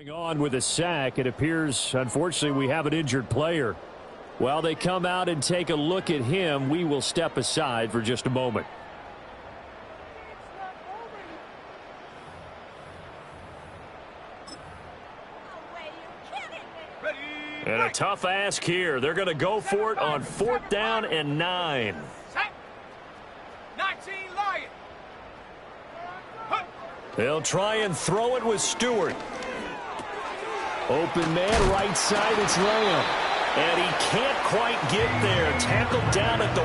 Going on with a sack, it appears, unfortunately, we have an injured player. While they come out and take a look at him, we will step aside for just a moment. And a tough ask here. They're going to go for it on 4th down and 9. 19 Lion. They'll try and throw it with Stewart. Open man, right side, it's Lamb. And he can't quite get there. Tackled down at the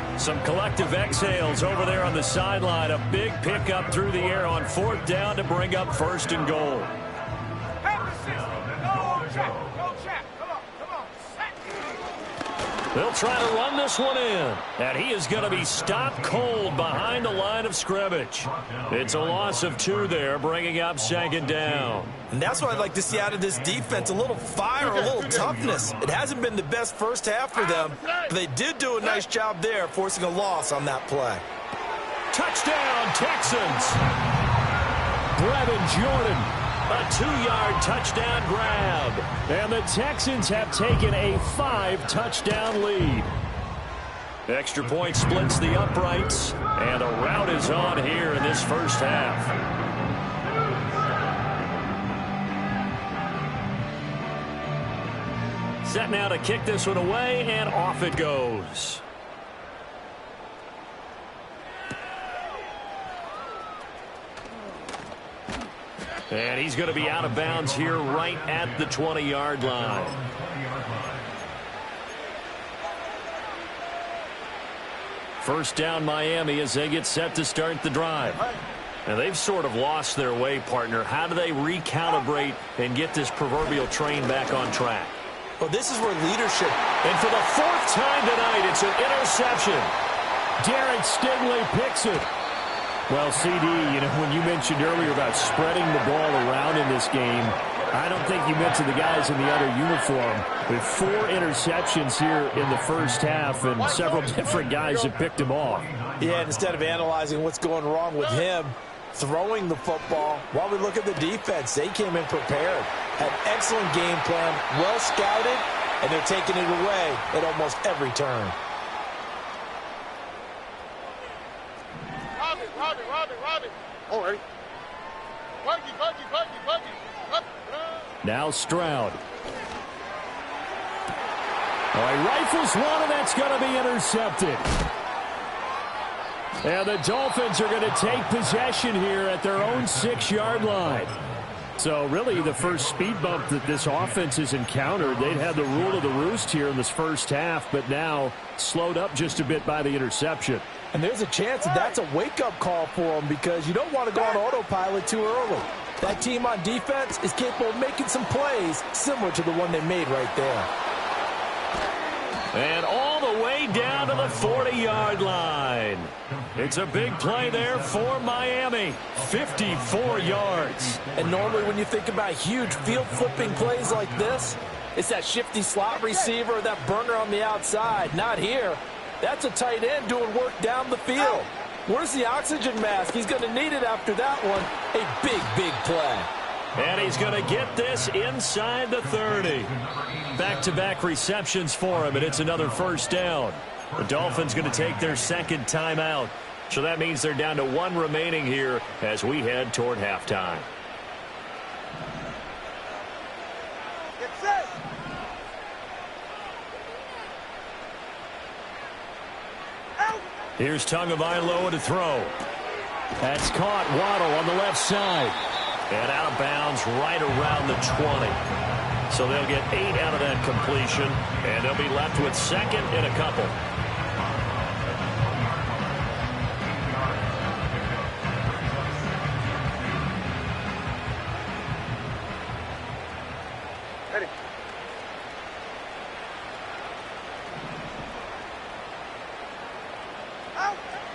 1. Some collective exhales over there on the sideline. A big pickup through the air on 4th down to bring up 1st and goal. They'll try to run this one in. And he is going to be stopped cold behind the line of scrimmage. It's a loss of 2 there, bringing up 2nd down. And that's what I'd like to see out of this defense, a little fire, a little toughness. It hasn't been the best first half for them, but they did do a nice job there, forcing a loss on that play. Touchdown, Texans. Brevin Jordan. A 2-yard touchdown grab. And the Texans have taken a 5-touchdown lead. Extra point splits the uprights. And a rout is on here in this first half. Set now to kick this one away, and off it goes. And he's going to be out of bounds here right at the 20-yard line. First down Miami as they get set to start the drive. And they've sort of lost their way, partner. How do they recalibrate and get this proverbial train back on track? Well, this is where leadership. And for the 4th time tonight, it's an interception. Derek Stingley picks it. Well, CD, when you mentioned earlier about spreading the ball around in this game, I don't think you mentioned the guys in the other uniform. With 4 interceptions here in the first half, and several different guys have picked him off. Yeah, instead of analyzing what's going wrong with him, throwing the football, while we look at the defense, they came in prepared. Had excellent game plan, well scouted, and they're taking it away at almost every turn. Alright. Now Stroud. He rifles one, and that's going to be intercepted. And the Dolphins are going to take possession here at their own 6-yard line. So really the first speed bump that this offense has encountered, they'd had the rule of the roost here in this first half, but now slowed up just a bit by the interception. And there's a chance that that's a wake-up call for them, because you don't want to go on autopilot too early. That team on defense is capable of making some plays similar to the one they made right there. And all the way down to the 40-yard line. It's a big play there for Miami. 54 yards. And normally when you think about huge field-flipping plays like this, it's that shifty slot receiver or that burner on the outside. Not here. That's a tight end doing work down the field. Where's the oxygen mask? He's going to need it after that one. A big, big play. And he's going to get this inside the 30. Back-to-back receptions for him, and it's another first down. The Dolphins going to take their 2nd timeout. So that means they're down to 1 remaining here as we head toward halftime. Here's Tagovailoa to throw. That's caught. Waddle on the left side. And out of bounds right around the 20. So they'll get 8 out of that completion, and they'll be left with 2nd and a couple.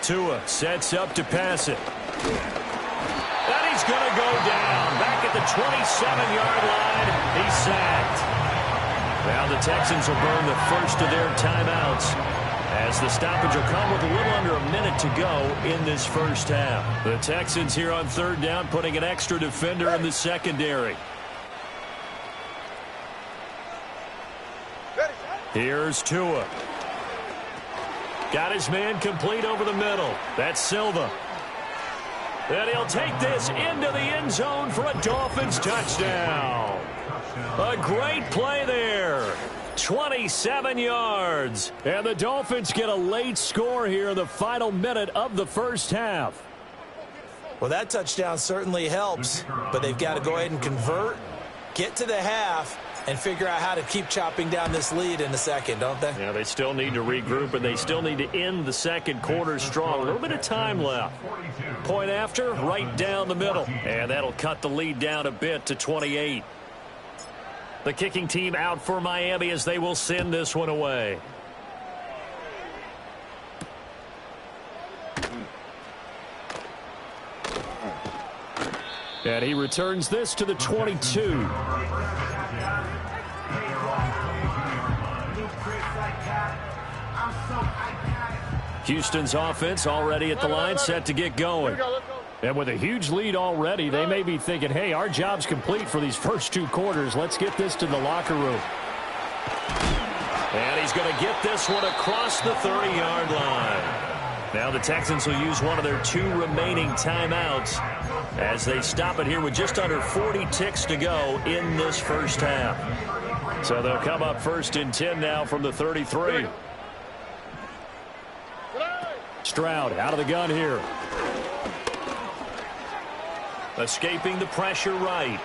Tua sets up to pass it. And he's going to go down. Back at the 27-yard line. He's sacked. Now the Texans will burn the first of their timeouts, as the stoppage will come with a little under a minute to go in this first half. The Texans here on 3rd down, putting an extra defender in the secondary. Here's Tua. Got his man complete over the middle. That's Silva. And he'll take this into the end zone for a Dolphins touchdown. A great play there. 27 yards. And the Dolphins get a late score here in the final minute of the first half. Well, that touchdown certainly helps, but they've got to go ahead and convert, get to the half, and figure out how to keep chopping down this lead in the second, don't they? Yeah, they still need to regroup, and they still need to end the second quarter strong. A little bit of time left. Point after, right down the middle. And that'll cut the lead down a bit to 28. The kicking team out for Miami as they will send this one away. And he returns this to the 22. Houston's offense already at the line, set to get going. And with a huge lead already, they may be thinking, hey, our job's complete for these first two quarters. Let's get this to the locker room. And he's going to get this one across the 30-yard line. Now the Texans will use one of their two remaining timeouts as they stop it here with just under 40 ticks to go in this first half. So they'll come up first and 10 now from the 33. Stroud out of the gun here. Escaping the pressure right.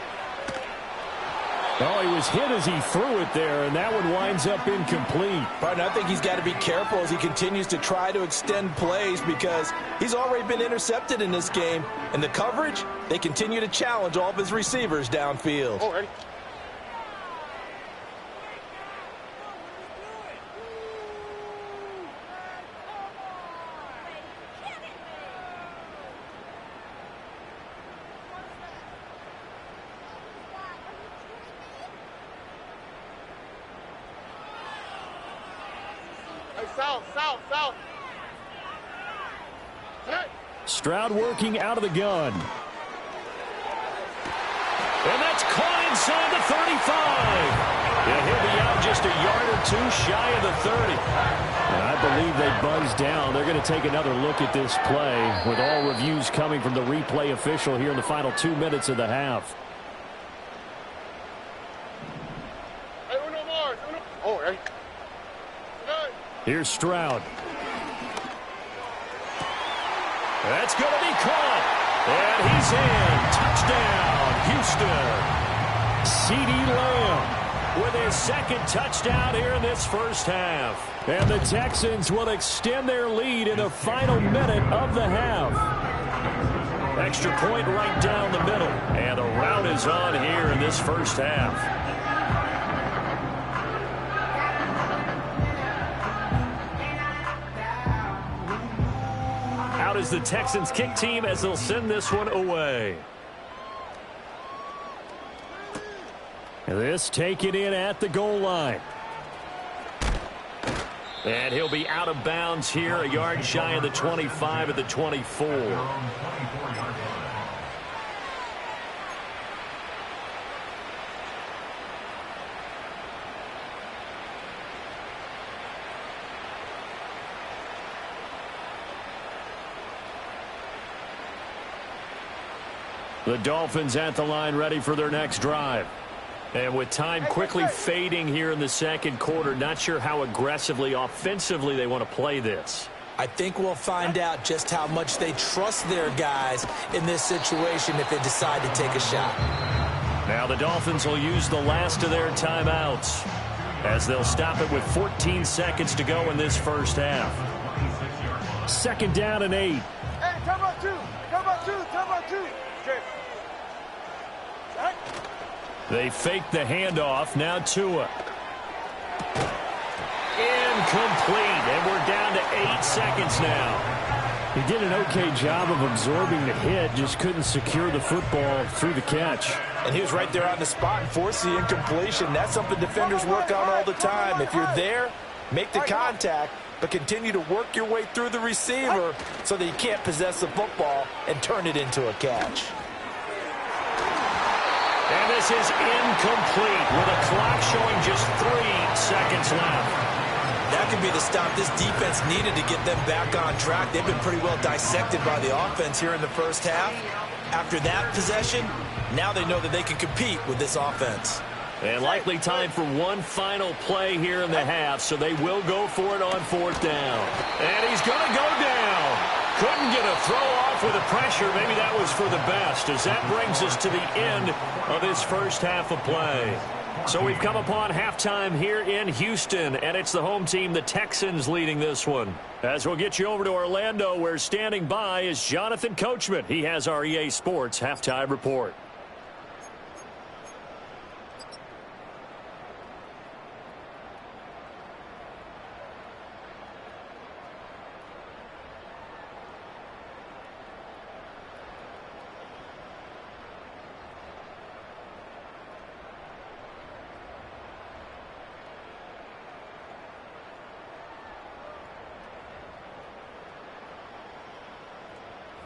Oh, he was hit as he threw it there, and that one winds up incomplete. But I think he's got to be careful as he continues to try to extend plays because he's already been intercepted in this game. And the coverage, they continue to challenge all of his receivers downfield. Oh, ready. South. Stroud working out of the gun. And that's caught inside the 35. And he'll be out just a yard or two shy of the 30. And I believe they buzzed down. They're going to take another look at this play with all reviews coming from the replay official here in the final 2 minutes of the half. Hey, uno more. Oh, ready. Here's Stroud. That's going to be caught. And he's in. Touchdown, Houston. CeeDee Lamb with his second touchdown here in this first half. And the Texans will extend their lead in the final minute of the half. Extra point right down the middle. And the rout is on here in this first half. Out is the Texans kick team as they'll send this one away. This taken in at the goal line. And he'll be out of bounds here, a yard shy of the 25 at the 24. The Dolphins at the line ready for their next drive. And with time quickly fading here in the second quarter, not sure how aggressively, offensively they want to play this. I think we'll find out just how much they trust their guys in this situation if they decide to take a shot. Now the Dolphins will use the last of their timeouts as they'll stop it with 14 seconds to go in this first half. 2nd down and 8. Hey, timeout two. They fake the handoff. Now Tua. Incomplete. And we're down to 8 seconds now. He did an okay job of absorbing the hit, just couldn't secure the football through the catch. And he was right there on the spot and forced the incompletion. That's something defenders work on all the time. If you're there, make the contact, but continue to work your way through the receiver so that you can't possess the football and turn it into a catch. And this is incomplete with a clock showing just 3 seconds left. That could be the stop this defense needed to get them back on track. They've been pretty well dissected by the offense here in the first half. After that possession, now they know that they can compete with this offense. And likely time for one final play here in the half, so they will go for it on 4th down. And he's going to go down. Couldn't get a throw off with the pressure. Maybe that was for the best, as that brings us to the end of this first half of play. So we've come upon halftime here in Houston, and it's the home team, the Texans, leading this one. As we'll get you over to Orlando, where standing by is Jonathan Coachman. He has our EA Sports halftime report.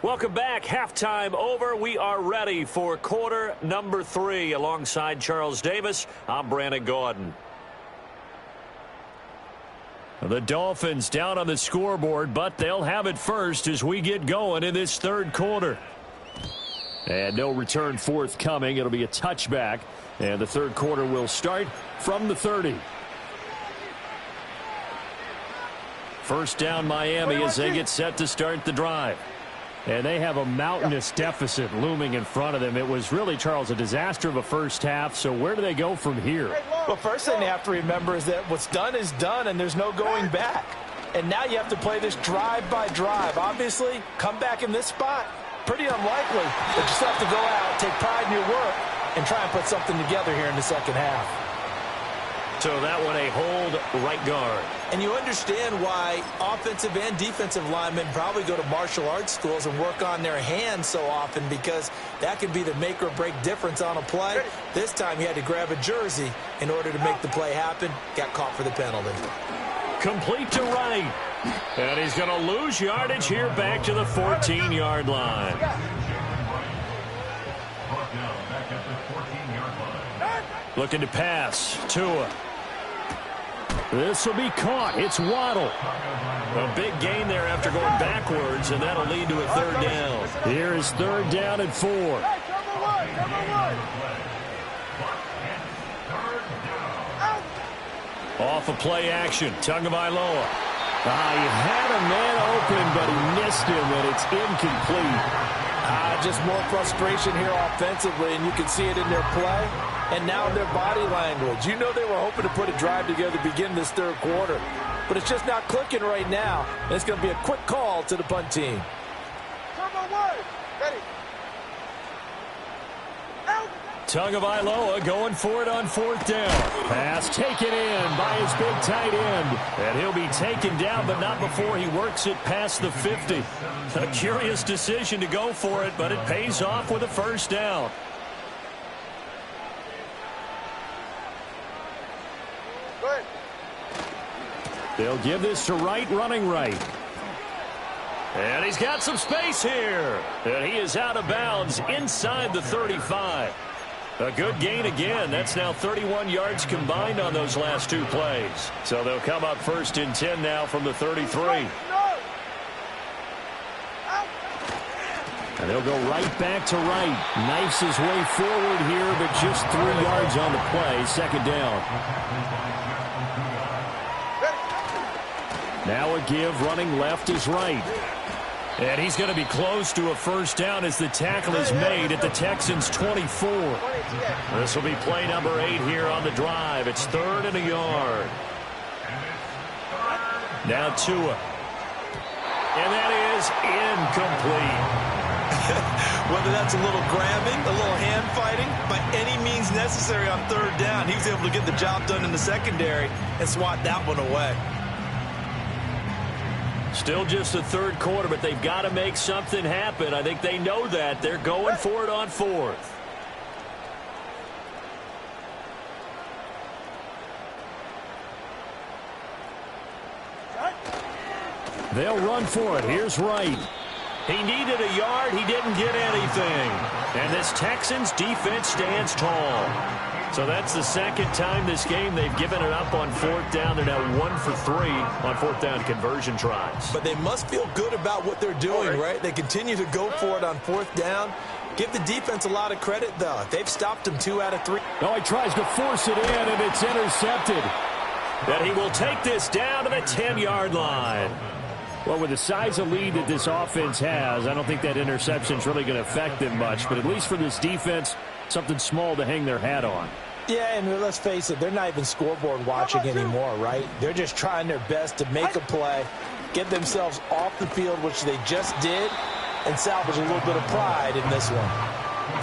Welcome back. Halftime over. We are ready for quarter number 3. Alongside Charles Davis, I'm Brandon Gaudin. The Dolphins down on the scoreboard, but they'll have it first as we get going in this third quarter. And no return forthcoming. It'll be a touchback. And the third quarter will start from the 30. First down Miami as they get set to start the drive. And they have a mountainous deficit looming in front of them. It was really, Charles, a disaster of a first half. So where do they go from here? Well, first thing they have to remember is that what's done is done, and there's no going back. And now you have to play this drive by drive. Obviously, come back in this spot, pretty unlikely. But you still have to go out, take pride in your work, and try and put something together here in the second half. So that one a hold right guard. And you understand why offensive and defensive linemen probably go to martial arts schools and work on their hands so often, because that can be the make or break difference on a play. This time he had to grab a jersey in order to make the play happen. Got caught for the penalty. Complete to right. And he's going to lose yardage here back to the 14-yard line. Looking to pass. Tua. This will be caught. It's Waddle. A big gain there after going backwards, and that'll lead to a third down. Here is third down and 4. Off a play action. Tagovailoa. He had a man open, but he missed him, and it's incomplete. Just more frustration here offensively, and you can see it in their play and now in their body language. You know they were hoping to put a drive together to begin this third quarter, but it's just not clicking right now. And it's going to be a quick call to the punt team. Tagovailoa going for it on 4th down. Pass taken in by his big tight end. And he'll be taken down, but not before he works it past the 50. A curious decision to go for it, but it pays off with a first down. They'll give this to Wright, running right. And he's got some space here. And he is out of bounds inside the 35. A good gain again. That's now 31 yards combined on those last 2 plays. So they'll come up first and 10 now from the 33. And they'll go right back to Wright. Knifes his way forward here, but just 3 yards on the play. Second down. Now a give, running left is Wright. And he's going to be close to a first down as the tackle is made at the Texans' 24. This will be play number 8 here on the drive. It's 3rd and a yard. Now Tua. And that is incomplete. Whether that's a little grabbing, a little hand fighting, by any means necessary on 3rd down, he was able to get the job done in the secondary and swat that one away. Still just the third quarter, but they've got to make something happen. I think they know that. They're going for it on 4th. They'll run for it. Here's Wright. He needed a yard. He didn't get anything. And this Texans defense stands tall. So that's the second time this game they've given it up on fourth down. They're now 1 for 3 on fourth down conversion tries. But they must feel good about what they're doing, right? They continue to go for it on fourth down. Give the defense a lot of credit, though. They've stopped him 2 out of 3. Oh, he tries to force it in, and it's intercepted. And he will take this down to the 10-yard line. Well, with the size of lead that this offense has, I don't think that interception is really going to affect them much. But at least for this defense, something small to hang their hat on. Yeah, and let's face it, they're not even scoreboard watching anymore, right? They're just trying their best to make a play, get themselves off the field, which they just did, and salvage a little bit of pride in this one.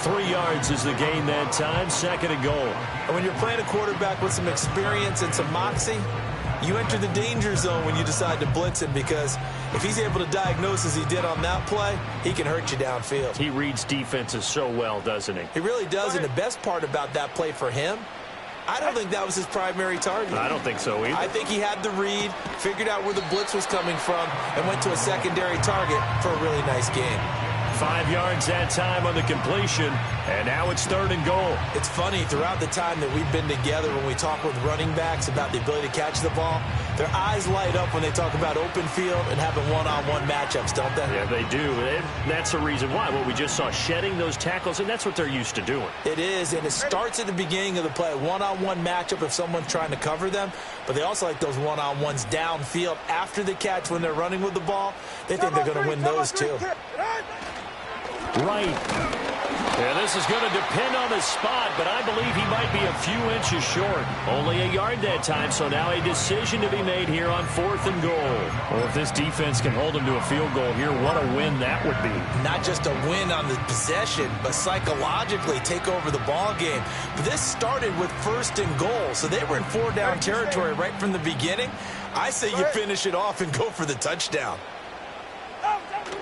3 yards is the gain that time, 2nd and goal. And when you're playing a quarterback with some experience and some moxie, you enter the danger zone when you decide to blitz him, because if he's able to diagnose as he did on that play, he can hurt you downfield. He reads defenses so well, doesn't he? He really does, and the best part about that play for him, I don't think that was his primary target. I don't think so either. I think he had the read, figured out where the blitz was coming from, and went to a secondary target for a really nice game. 5 yards that time on the completion, and now it's 3rd and goal. It's funny, throughout the time that we've been together, when we talk with running backs about the ability to catch the ball, their eyes light up when they talk about open field and having one-on-one matchups, don't they? Yeah, they do. And that's the reason why. Well, we just saw shedding those tackles, and that's what they're used to doing. It is, and it starts at the beginning of the play. One-on-one matchup if someone's trying to cover them, but they also like those one-on-ones downfield after the catch when they're running with the ball. They think they're going to win those too. Right. Yeah, this is going to depend on the spot, but I believe he might be a few inches short. Only a yard that time, so now a decision to be made here on 4th and goal. Well, if this defense can hold them to a field goal here, what a win that would be. Not just a win on the possession, but psychologically take over the ball game. But this started with 1st and goal, so they were in 4-down territory right from the beginning. I say you finish it off and go for the touchdown.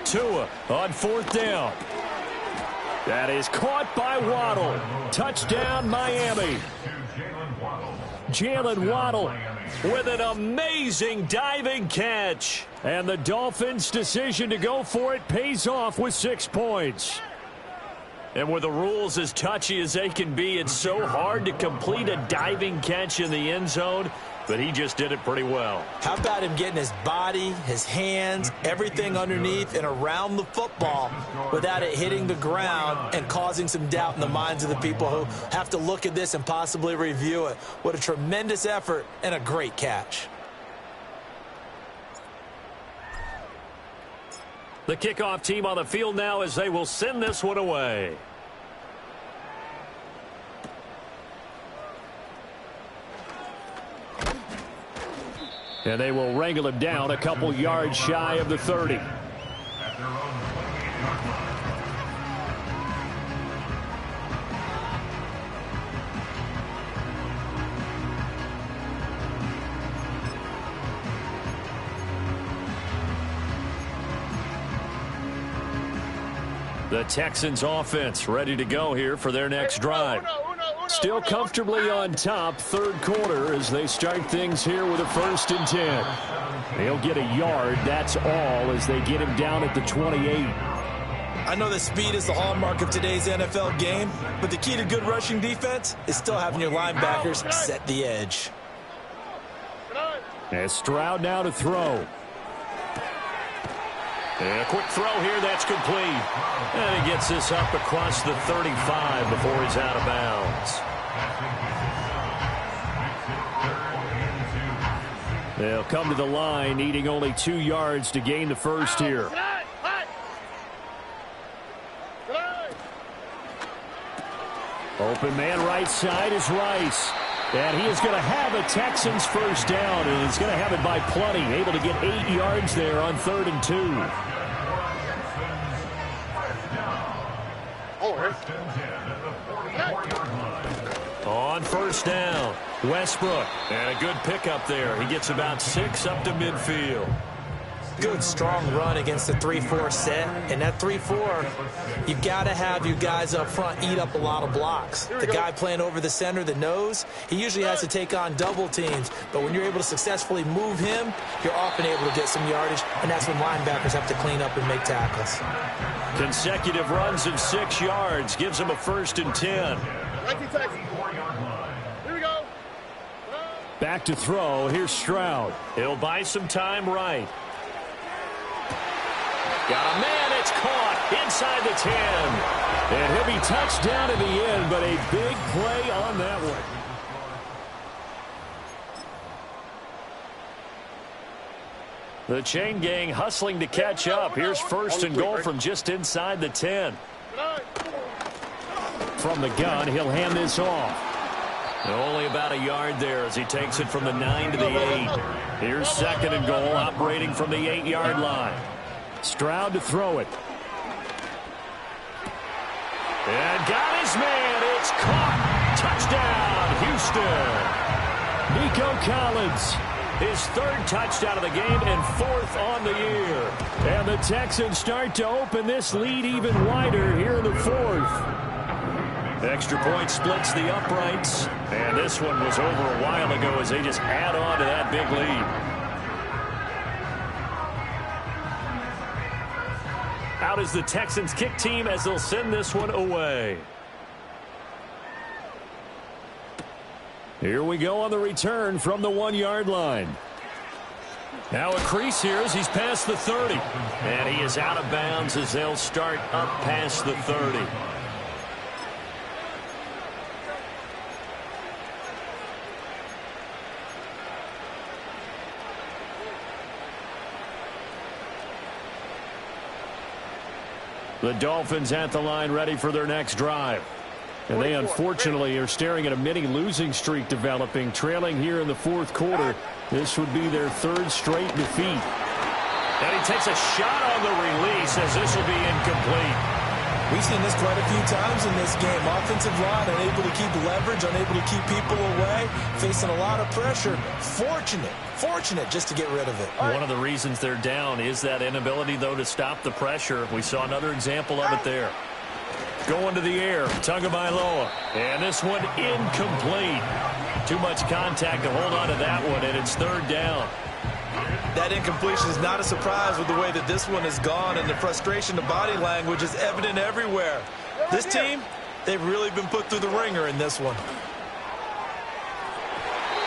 Tua on 4th down. That is caught by Waddle. Touchdown, Miami. Jalen Waddle with an amazing diving catch. And the Dolphins' decision to go for it pays off with 6 points. And with the rules as touchy as they can be, it's so hard to complete a diving catch in the end zone, but he just did it pretty well. How about him getting his body, his hands, everything underneath and around the football without it hitting the ground and causing some doubt in the minds of the people who have to look at this and possibly review it. What a tremendous effort and a great catch. The kickoff team on the field now as they will send this one away. And they will wrangle him down a couple yards shy of the 30. The Texans offense ready to go here for their next drive. Still comfortably on top, 3rd quarter, as they start things here with a 1st and 10. They'll get a yard, that's all, as they get him down at the 28. I know that speed is the hallmark of today's NFL game, but the key to good rushing defense is still having your linebackers set the edge. As Stroud now to throw. And a quick throw here, that's complete. And he gets this up across the 35 before he's out of bounds. They'll come to the line, needing only 2 yards to gain the first here. Open man right side is Rice. And he is going to have a Texans first down, and he's going to have it by plenty. Able to get 8 yards there on 3rd and 2. On 1st down, Westbrook. And a good pickup there. He gets about 6 up to midfield. good, strong run against the 3-4 set. And that 3-4, you got to have your guys up front eat up a lot of blocks. The guy playing over the center, the nose, he usually has to take on double teams. But when you're able to successfully move him, you're often able to get some yardage, and that's when linebackers have to clean up and make tackles. Consecutive runs of 6 yards gives him a 1st and 10. Here we go. Back to throw. Here's Stroud. He'll buy some time right. Got a man. It's caught inside the 10. And he'll be touched down in the end, but a big play on that one. The chain gang hustling to catch up. Here's 1st and goal from just inside the 10. From the gun, he'll hand this off. Only about a yard there as he takes it from the 9 to the 8. Here's 2nd and goal, operating from the 8-yard line. Stroud to throw it. And got his man. It's caught. Touchdown, Houston. Nico Collins. His 3rd touchdown of the game and 4th on the year. And the Texans start to open this lead even wider here in the 4th. Extra point splits the uprights. And this one was over a while ago as they just add on to that big lead. Out is the Texans kick team as they'll send this one away. Here we go on the return from the 1-yard line. Now a crease here as he's past the 30. And he is out of bounds as they'll start up past the 30. The Dolphins at the line ready for their next drive. And they unfortunately are staring at a mini losing streak developing, trailing here in the 4th quarter. This would be their 3rd straight defeat. And he takes a shot on the release as this will be incomplete. We've seen this quite a few times in this game. Offensive line unable to keep leverage, unable to keep people away, facing a lot of pressure. Fortunate just to get rid of it. One of the reasons they're down is that inability, though, to stop the pressure. We saw another example of it there. Going to the air, Tagovailoa. And this one incomplete. Too much contact to hold on to that one, and it's 3rd down. That incompletion is not a surprise with the way that this one has gone, and the frustration, the body language is evident everywhere. This team, they've really been put through the ringer in this one.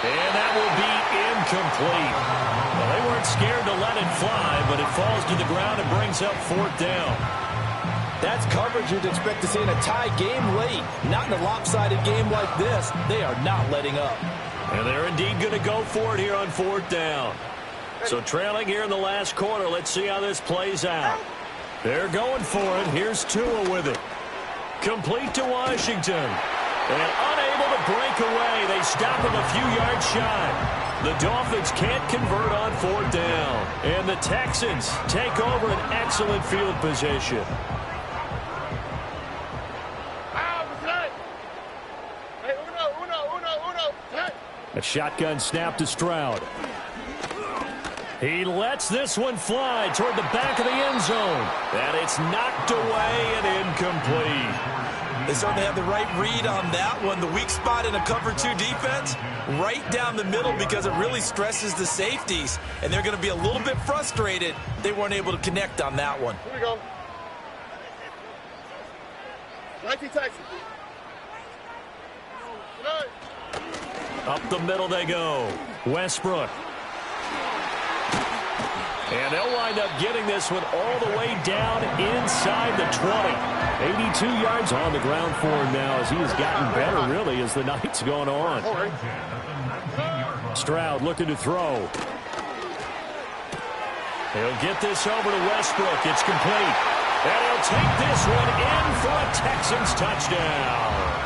And that will be incomplete. Well, they weren't scared to let it fly, but it falls to the ground and brings up 4th down. That's coverage you'd expect to see in a tie game late. Not in a lopsided game like this. They are not letting up. And they're indeed going to go for it here on 4th down. So trailing here in the last quarter, let's see how this plays out. They're going for it. Here's Tua with it. Complete to Washington. And unable to break away. They stop him a few yards shy. The Dolphins can't convert on 4th down. And the Texans take over an excellent field position. A shotgun snap to Stroud. He lets this one fly toward the back of the end zone. And it's knocked away and incomplete. They certainly have the right read on that one. The weak spot in a cover 2 defense, right down the middle because it really stresses the safeties. And they're going to be a little bit frustrated they weren't able to connect on that one. Here we go. 19 Texans. Up the middle they go. Westbrook. And they'll wind up getting this one all the way down inside the 20. 82 yards on the ground for him now as he has gotten better, really, as the night's gone on. Stroud looking to throw. He'll get this over to Westbrook. It's complete. And he'll take this one in for a Texans touchdown.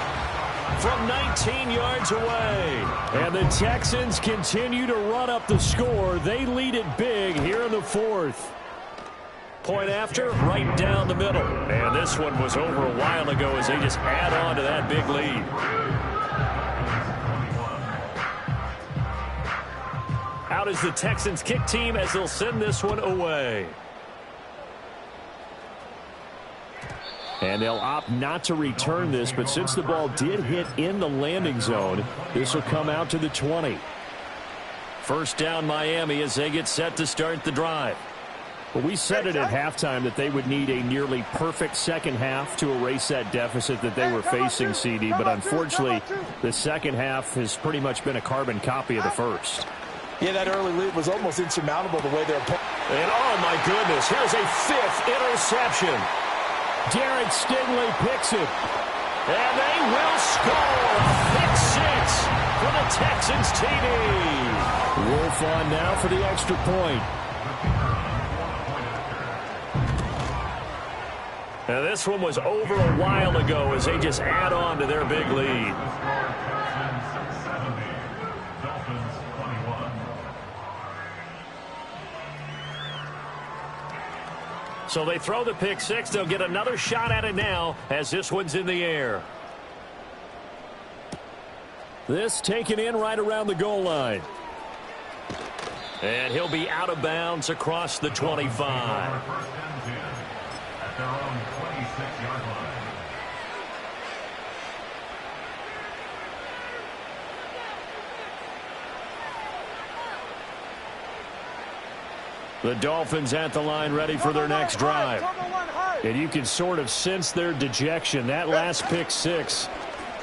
From 19 yards away. And the Texans continue to run up the score. They lead it big here in the 4th. Point after, right down the middle. And this one was over a while ago as they just add on to that big lead. Out is the Texans kick team as they'll send this one away. And they'll opt not to return this, but since the ball did hit in the landing zone, this will come out to the 20. First down Miami as they get set to start the drive. Well, we said it at halftime that they would need a nearly perfect second half to erase that deficit that they were facing, CD. But unfortunately, the second half has pretty much been a carbon copy of the first. Yeah, that early lead was almost insurmountable the way they're... And oh my goodness, here's a 5th interception. Derek Stingley picks it. And they will score. Pick 6 for the Texans TD. Wolf on now for the extra point. Now this one was over a while ago as they just add on to their big lead. So they throw the pick 6. They'll get another shot at it now as this one's in the air. This taken in right around the goal line. And he'll be out of bounds across the 25. The Dolphins at the line ready for their next drive. And you can sort of sense their dejection. That last pick 6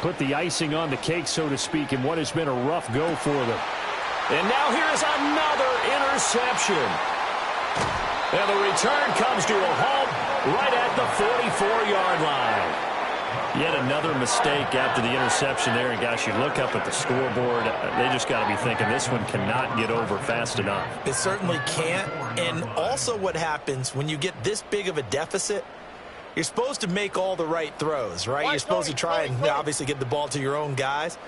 put the icing on the cake, so to speak, in what has been a rough go for them. And now here's another interception. And the return comes to a halt right at the 44-yard line. Yet another mistake after the interception there. And, gosh, you look up at the scoreboard, they just got to be thinking this one cannot get over fast enough. It certainly can't. And also what happens when you get this big of a deficit, you're supposed to make all the right throws, right? You're supposed to try and obviously get the ball to your own guys.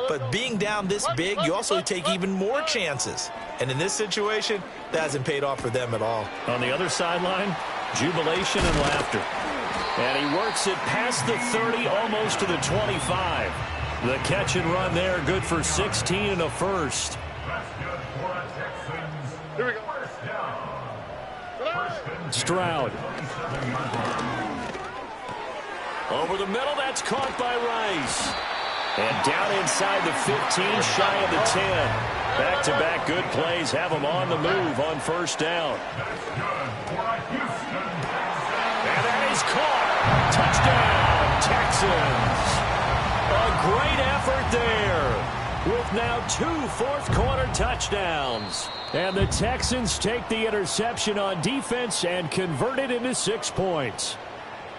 But being down this big, you also take even more chances. And in this situation, that hasn't paid off for them at all. On the other sideline, jubilation and laughter. And he works it past the 30, almost to the 25. The catch and run there, good for 16 and a first. Here we go. Stroud. Over the middle, that's caught by Rice. And down inside the 15, shy of the 10. Back-to-back good plays have them on the move on first down. And that is caught. Touchdown, Texans. A great effort there with now 2 fourth-quarter touchdowns. And the Texans take the interception on defense and convert it into 6 points.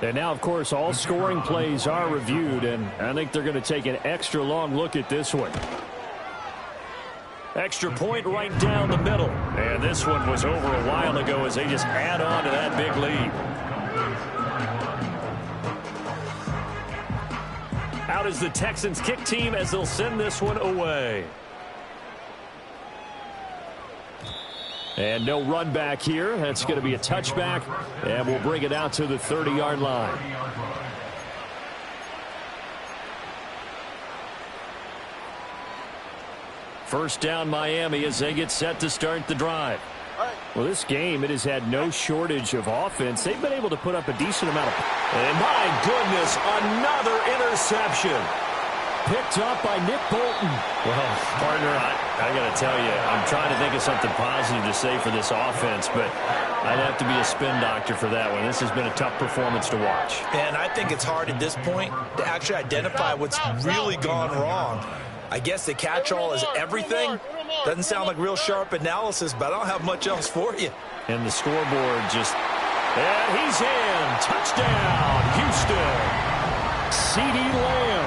And now, of course, all scoring plays are reviewed, and I think they're going to take an extra long look at this one. Extra point right down the middle. And this one was over a while ago as they just add on to that big lead. Out is the Texans kick team as they'll send this one away. And no run back here. That's going to be a touchback, and we'll bring it out to the 30-yard line. First down Miami as they get set to start the drive. Well, this game, it has had no shortage of offense. They've been able to put up a decent amount of... And my goodness, another interception. Picked up by Nick Bolton. Well, partner, I got to tell you, I'm trying to think of something positive to say for this offense, but I'd have to be a spin doctor for that one. This has been a tough performance to watch. And I think it's hard at this point to actually identify what's really gone wrong. I guess the catch-all is everything. Doesn't sound like real sharp analysis, but I don't have much else for you. And the scoreboard just... And he's in. Touchdown, Houston. CeeDee Lamb,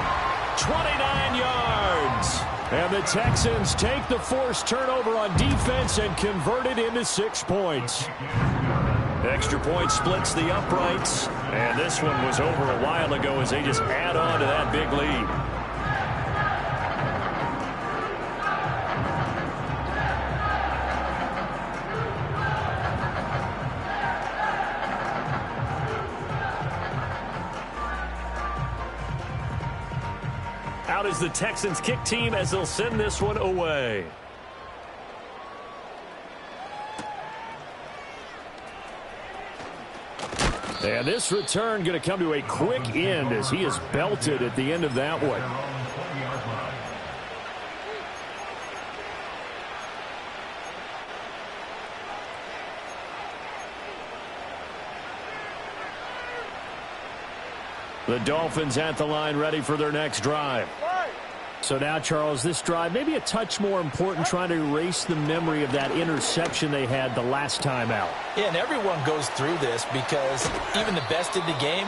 29 yards. And the Texans take the forced turnover on defense and convert it into 6 points. Extra point splits the uprights. And this one was over a while ago as they just add on to that big lead. Out is the Texans kick team as they'll send this one away. And this return going to come to a quick end as he is belted at the end of that one. The Dolphins at the line ready for their next drive. So now, Charles, this drive maybe a touch more important, trying to erase the memory of that interception they had the last time out. Yeah, and everyone goes through this because even the best in the game,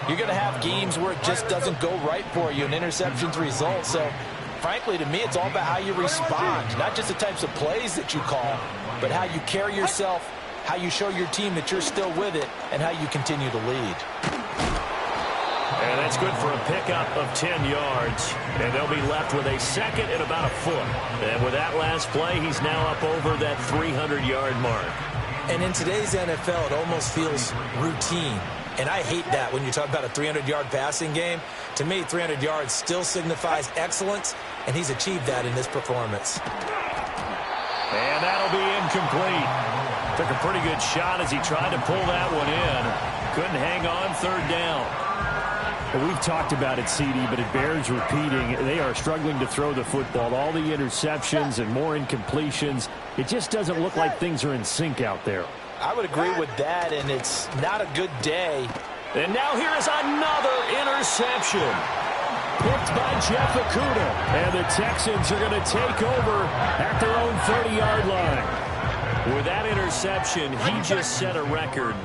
you're going to have games where it just doesn't go right for you, and interceptions result. So, frankly, to me, it's all about how you respond, not just the types of plays that you call, but how you carry yourself, how you show your team that you're still with it, and how you continue to lead. And that's good for a pickup of 10 yards. And they'll be left with a second and about a foot. And with that last play, he's now up over that 300-yard mark. And in today's NFL, it almost feels routine. And I hate that when you talk about a 300-yard passing game. To me, 300 yards still signifies excellence, and he's achieved that in this performance. And that'll be incomplete. Took a pretty good shot as he tried to pull that one in. Couldn't hang on, third down. Well, we've talked about it, CD, but it bears repeating. They are struggling to throw the football. All the interceptions and more incompletions. It just doesn't look like things are in sync out there. I would agree with that, and it's not a good day. And now here is another interception. Picked by Jeff Okudah. And the Texans are going to take over at their own 30-yard line. With that interception, he just set a record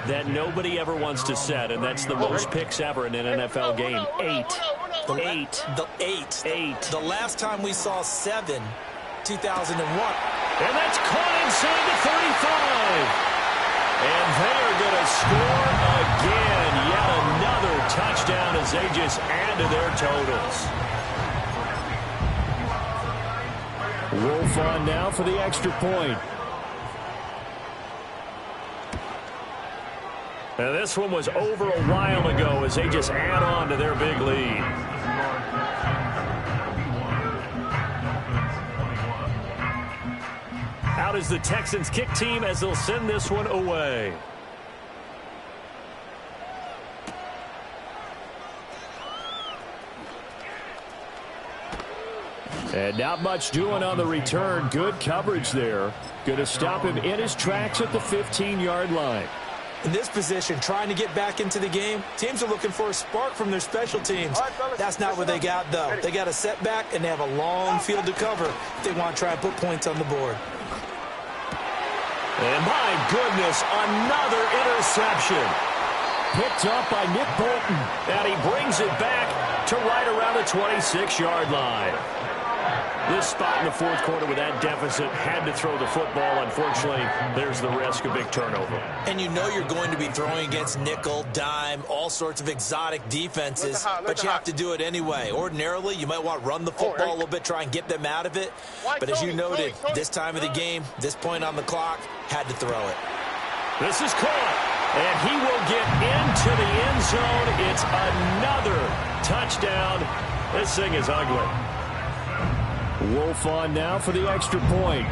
that nobody ever wants to set, and that's the most picks ever in an NFL game. 8. The last time we saw 7, 2001. And that's caught inside the 35. And they are going to score again. Yet another touchdown as they just add to their totals. Wolf on now for the extra point. And this one was over a while ago as they just add on to their big lead. Out is the Texans kick team as they'll send this one away. And not much doing on the return. Good coverage there. Going to stop him in his tracks at the 15-yard line. In this position, trying to get back into the game, teams are looking for a spark from their special teams. That's not what they got, though. They got a setback, and they have a long field to cover if they want to try and put points on the board. And my goodness, another interception. Picked up by Nick Bolton, and he brings it back to right around the 26-yard line. This spot in the fourth quarter with that deficit, had to throw the football. Unfortunately, there's the risk of big turnover. And you know you're going to be throwing against nickel, dime, all sorts of exotic defenses, but you have to do it anyway. Ordinarily, you might want to run the football a little bit, try and get them out of it. But as you noted, this time of the game, this point on the clock, had to throw it. This is caught, and he will get into the end zone. It's another touchdown. This thing is ugly. Wolf on now for the extra point.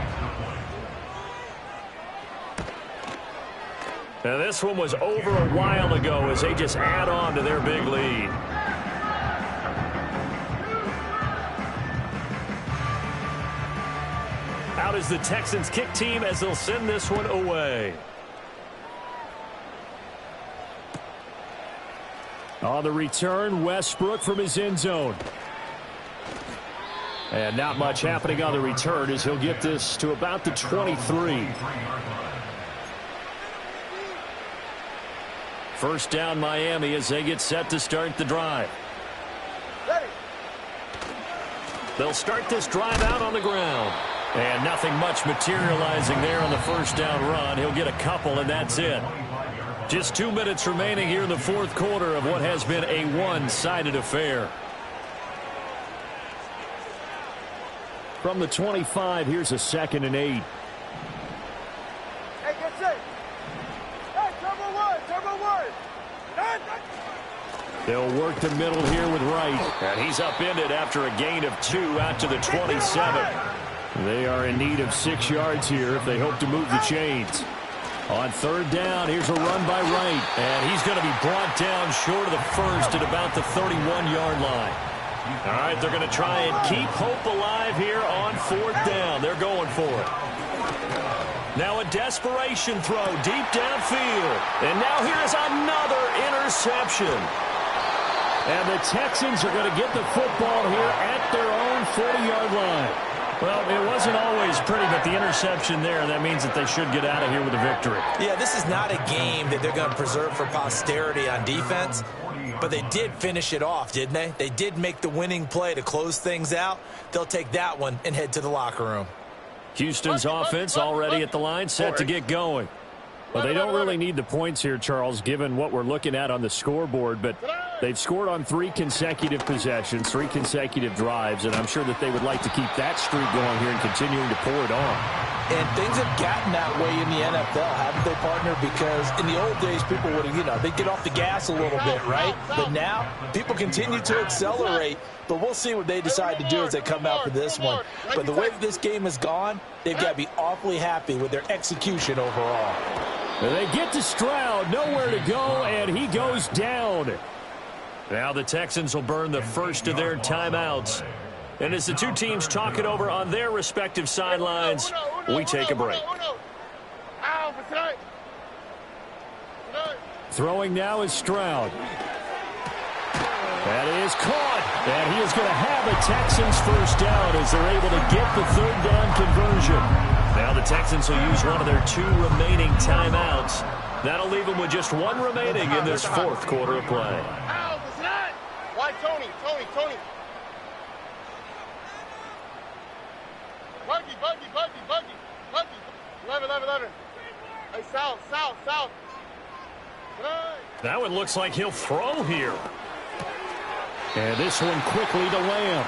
Now this one was over a while ago as they just add on to their big lead. Out is the Texans kick team as they'll send this one away. On the return, Westbrook from his end zone. And not much happening on the return as he'll get this to about the 23. First down Miami as they get set to start the drive. They'll start this drive out on the ground. And nothing much materializing there on the first down run. He'll get a couple and that's it. Just 2 minutes remaining here in the fourth quarter of what has been a one-sided affair. From the 25, here's a 2nd and 8. Hey, get safe. Hey, turbo one. They'll work the middle here with Wright. And he's upended after a gain of 2 out to the 27. They are in need of 6 yards here if they hope to move the chains. On third down, here's a run by Wright. And he's going to be brought down short of the first at about the 31-yard line. All right, they're going to try and keep hope alive here on fourth down. They're going for it. Now a desperation throw deep downfield. And now here's another interception. And the Texans are going to get the football here at their own 40-yard line. Well, it wasn't always pretty, but the interception there, that means that they should get out of here with a victory. Yeah, this is not a game that they're going to preserve for posterity on defense, but they did finish it off, didn't they? They did make the winning play to close things out. They'll take that one and head to the locker room. Houston's offense already at the line, set to get going. Well, they don't really need the points here, Charles, given what we're looking at on the scoreboard, but they've scored on 3 consecutive possessions, 3 consecutive drives, and I'm sure that they would like to keep that streak going here and continuing to pour it on. And things have gotten that way in the NFL, haven't they, partner? Because in the old days, people would, they'd get off the gas a little bit, right? But now, people continue to accelerate, but we'll see what they decide to do as they come out for this one. But the way that this game has gone, they've got to be awfully happy with their execution overall. They get to Stroud, nowhere to go, and he goes down. Now the Texans will burn the first of their timeouts. And as the two teams talk it over on their respective sidelines, we take a break. Throwing now is Stroud. That is caught. And he is going to have a Texans first down as they're able to get the third down conversion. Now the Texans will use one of their 2 remaining timeouts. That'll leave them with just 1 remaining in this fourth quarter of play. Why, Tony? Buggy. 11. Hey, south. That one looks like he'll throw here. And this one quickly to Lamb.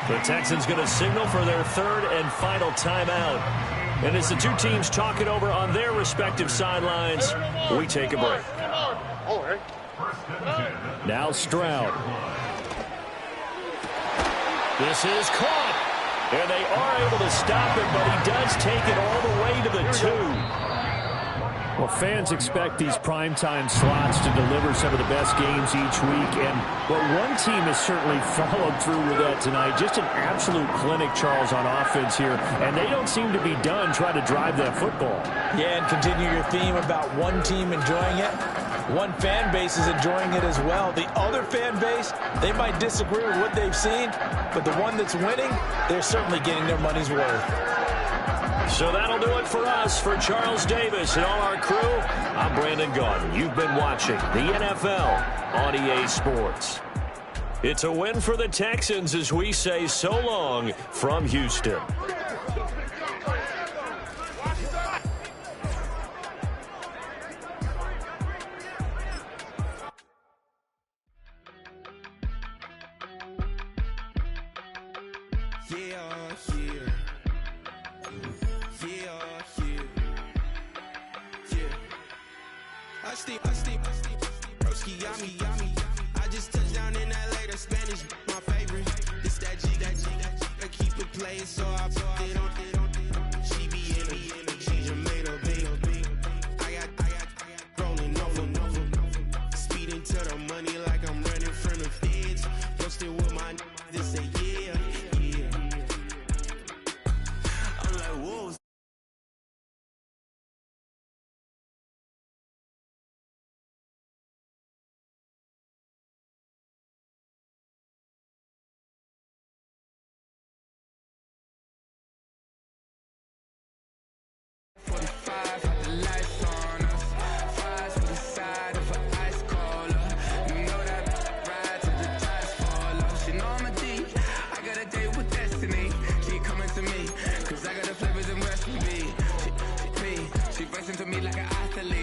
The Texans going to signal for their third and final timeout. And as the two teams talk it over on their respective sidelines, we take a break. Now Stroud. This is caught. And they are able to stop it, but he does take it all the way to the 2. Well, fans expect these primetime slots to deliver some of the best games each week. And one team has certainly followed through with that tonight. Just an absolute clinic, Charles, on offense here. And they don't seem to be done trying to drive that football. Yeah, and continue your theme about one team enjoying it. One fan base is enjoying it as well. The other fan base, they might disagree with what they've seen, but the one that's winning, they're certainly getting their money's worth. So that'll do it for us. For Charles Davis and all our crew, I'm Brandon Gaudin. You've been watching the NFL on EA Sports. It's a win for the Texans as we say so long from Houston. I just touched down in LA, the Spanish, my favorite. It's that G, I keep it playing, so I put it on. She be in it, she just made a big. I got rolling over, speeding to the money like I'm running from the feds. Posted with my they say yeah. I'm like, whoa. To me like an athlete.